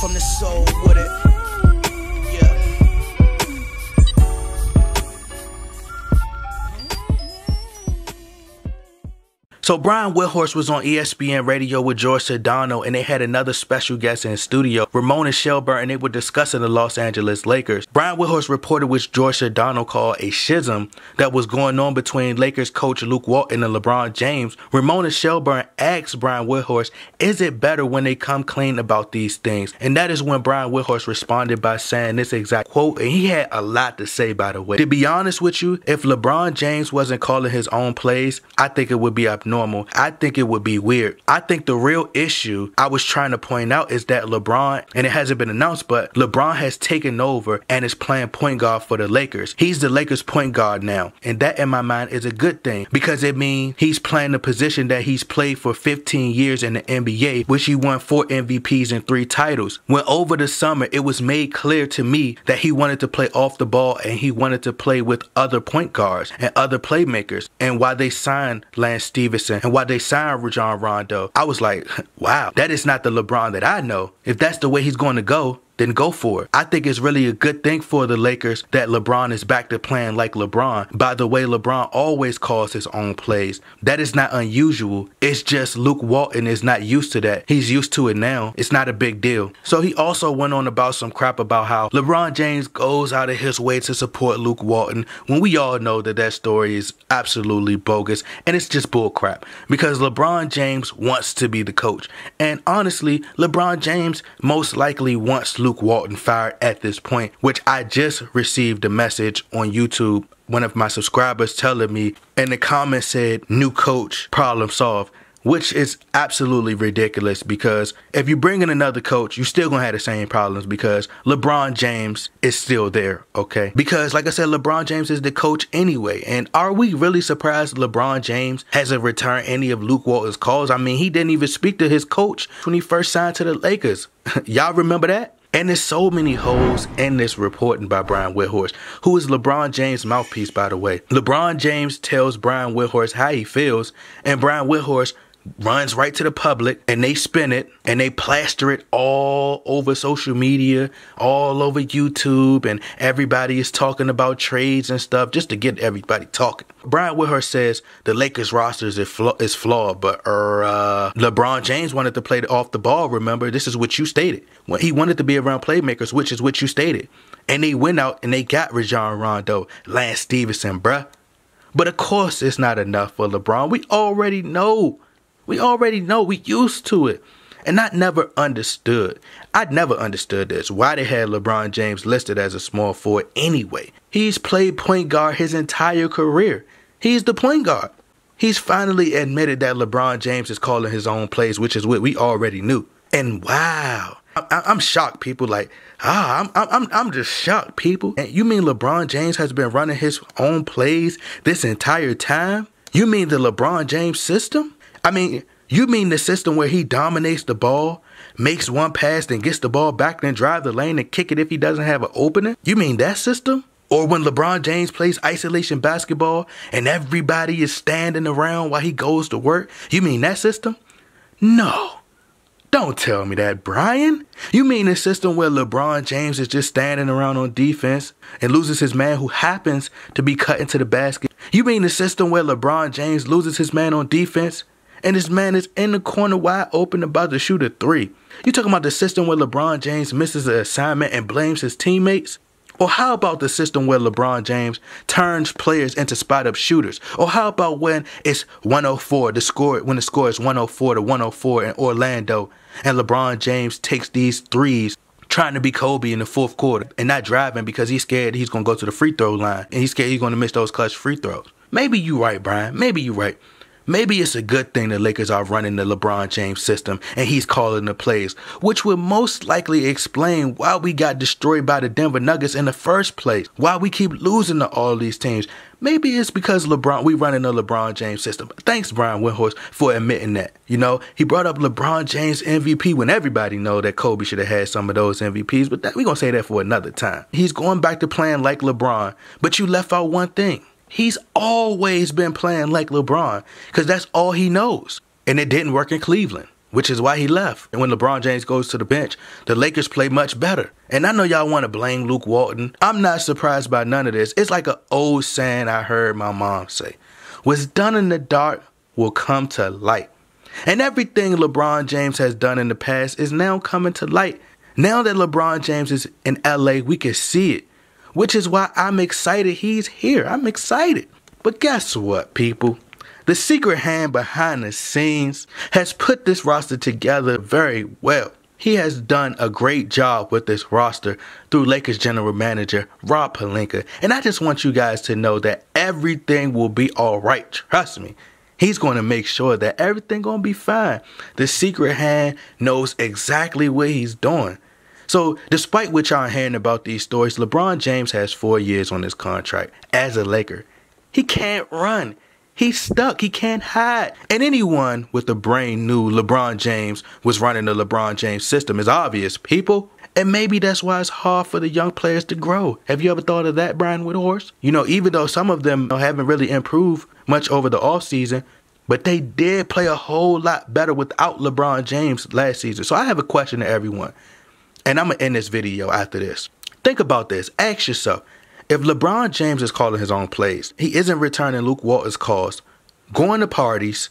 from the soul with it. Yeah. So Brian Windhorst was on ESPN radio with George Sedano, and they had another special guest in the studio, Ramona Shelburne, and they were discussing the Los Angeles Lakers. Brian Windhorst reported what George Sedano called a schism that was going on between Lakers coach Luke Walton and LeBron James. Ramona Shelburne asked Brian Windhorst, is it better when they come clean about these things? And that is when Brian Windhorst responded by saying this exact quote, and he had a lot to say, by the way. To be honest with you, if LeBron James wasn't calling his own plays, I think it would be abnormal. I think it would be weird. I think the real issue I was trying to point out is that LeBron, and it hasn't been announced, but LeBron has taken over and is playing point guard for the Lakers. He's the Lakers point guard now. And that in my mind is a good thing, because it means he's playing the position that he's played for 15 years in the NBA, which he won 4 MVPs and 3 titles. When over the summer, it was made clear to me that he wanted to play off the ball and he wanted to play with other point guards and other playmakers. And why they signed Lance Stevenson and why they signed Rajon Rondo, I was like, wow, that is not the LeBron that I know. If that's the way he's going to go, then go for it. I think it's really a good thing for the Lakers that LeBron is back to playing like LeBron. By the way, LeBron always calls his own plays. That is not unusual. It's just Luke Walton is not used to that. He's used to it now. It's not a big deal. So he also went on about some crap about how LeBron James goes out of his way to support Luke Walton, when we all know that that story is absolutely bogus and it's just bull crap, because LeBron James wants to be the coach. And honestly, LeBron James most likely wants Luke Walton fired at this point, which I just received a message on YouTube, one of my subscribers telling me, and the comment said, new coach, problem solved, which is absolutely ridiculous, because if you bring in another coach, you're still gonna have the same problems, because LeBron James is still there, okay? Because like I said, LeBron James is the coach anyway. And are we really surprised LeBron James hasn't returned any of Luke Walton's calls? I mean, he didn't even speak to his coach when he first signed to the Lakers. Y'all remember that? And there's so many holes in this reporting by Brian Windhorst, who is LeBron James' mouthpiece, by the way. LeBron James tells Brian Windhorst how he feels, and Brian Windhorst runs right to the public, and they spin it and they plaster it all over social media, all over YouTube, and everybody is talking about trades and stuff just to get everybody talking. Brian Windhorst says the Lakers roster is flawed, but LeBron James wanted to play off the ball, remember? This is what you stated. When he wanted to be around playmakers, which is what you stated. And they went out and they got Rajon Rondo, Lance Stevenson, bruh. But of course it's not enough for LeBron. We already know. We used to it. And I never understood. I never understood this. Why they had LeBron James listed as a small forward anyway. He's played point guard his entire career. He's the point guard. He's finally admitted that LeBron James is calling his own plays, which is what we already knew. And wow, I'm shocked, people. Like, I'm just shocked, people. And you mean LeBron James has been running his own plays this entire time? You mean the LeBron James system? I mean, you mean the system where he dominates the ball, makes one pass, then gets the ball back, then drive the lane and kick it if he doesn't have an opening? You mean that system? Or when LeBron James plays isolation basketball and everybody is standing around while he goes to work? You mean that system? No. Don't tell me that, Brian. You mean the system where LeBron James is just standing around on defense and loses his man who happens to be cut into the basket? You mean the system where LeBron James loses his man on defense and his man is in the corner wide open about to shoot a 3? You talking about the system where LeBron James misses an assignment and blames his teammates? Or how about the system where LeBron James turns players into spot-up shooters? Or how about when it's 104, when the score is 104 to 104 in Orlando, and LeBron James takes these threes trying to be Kobe in the fourth quarter and not driving because he's scared he's going to go to the free throw line and he's scared he's going to miss those clutch free throws? Maybe you're right, Brian. Maybe you're right. Maybe it's a good thing the Lakers are running the LeBron James system and he's calling the plays, which would most likely explain why we got destroyed by the Denver Nuggets in the first place, why we keep losing to all these teams. Maybe it's because we running the LeBron James system. Thanks, Brian Windhorst, for admitting that. You know, he brought up LeBron James MVP when everybody know that Kobe should have had some of those MVPs, but we're going to say that for another time. He's going back to playing like LeBron, but you left out one thing. He's always been playing like LeBron because that's all he knows. And it didn't work in Cleveland. which is why he left. And when LeBron James goes to the bench, the Lakers play much better. And I know y'all want to blame Luke Walton. I'm not surprised by none of this. It's like an old saying I heard my mom say. What's done in the dark will come to light. And everything LeBron James has done in the past is now coming to light. Now that LeBron James is in LA, we can see it, which is why I'm excited he's here. I'm excited. But guess what, people? The secret hand behind the scenes has put this roster together very well. He has done a great job with this roster through Lakers general manager Rob Pelinka. And I just want you guys to know that everything will be all right. Trust me. He's going to make sure that everything going to be fine. The secret hand knows exactly what he's doing. So despite what y'all hearing about these stories, LeBron James has 4 years on his contract as a Laker. He can't run. He's stuck. He can't hide. And anyone with a brain knew LeBron James was running the LeBron James system. It's obvious, people. And maybe that's why it's hard for the young players to grow. Have you ever thought of that, Brian Windhorst? You know, even though some of them haven't really improved much over the offseason, but they did play a whole lot better without LeBron James last season. So I have a question to everyone. And I'm going to end this video after this. Think about this. Ask yourself, if LeBron James is calling his own plays, he isn't returning Luke Walton's calls, going to parties,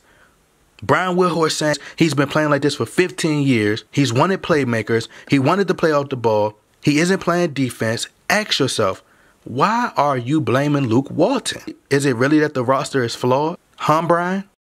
Brian Windhorst saying he's been playing like this for 15 years. He's wanted playmakers. He wanted to play off the ball. He isn't playing defense. Ask yourself, why are you blaming Luke Walton? Is it really that the roster is flawed? Huh, Brian?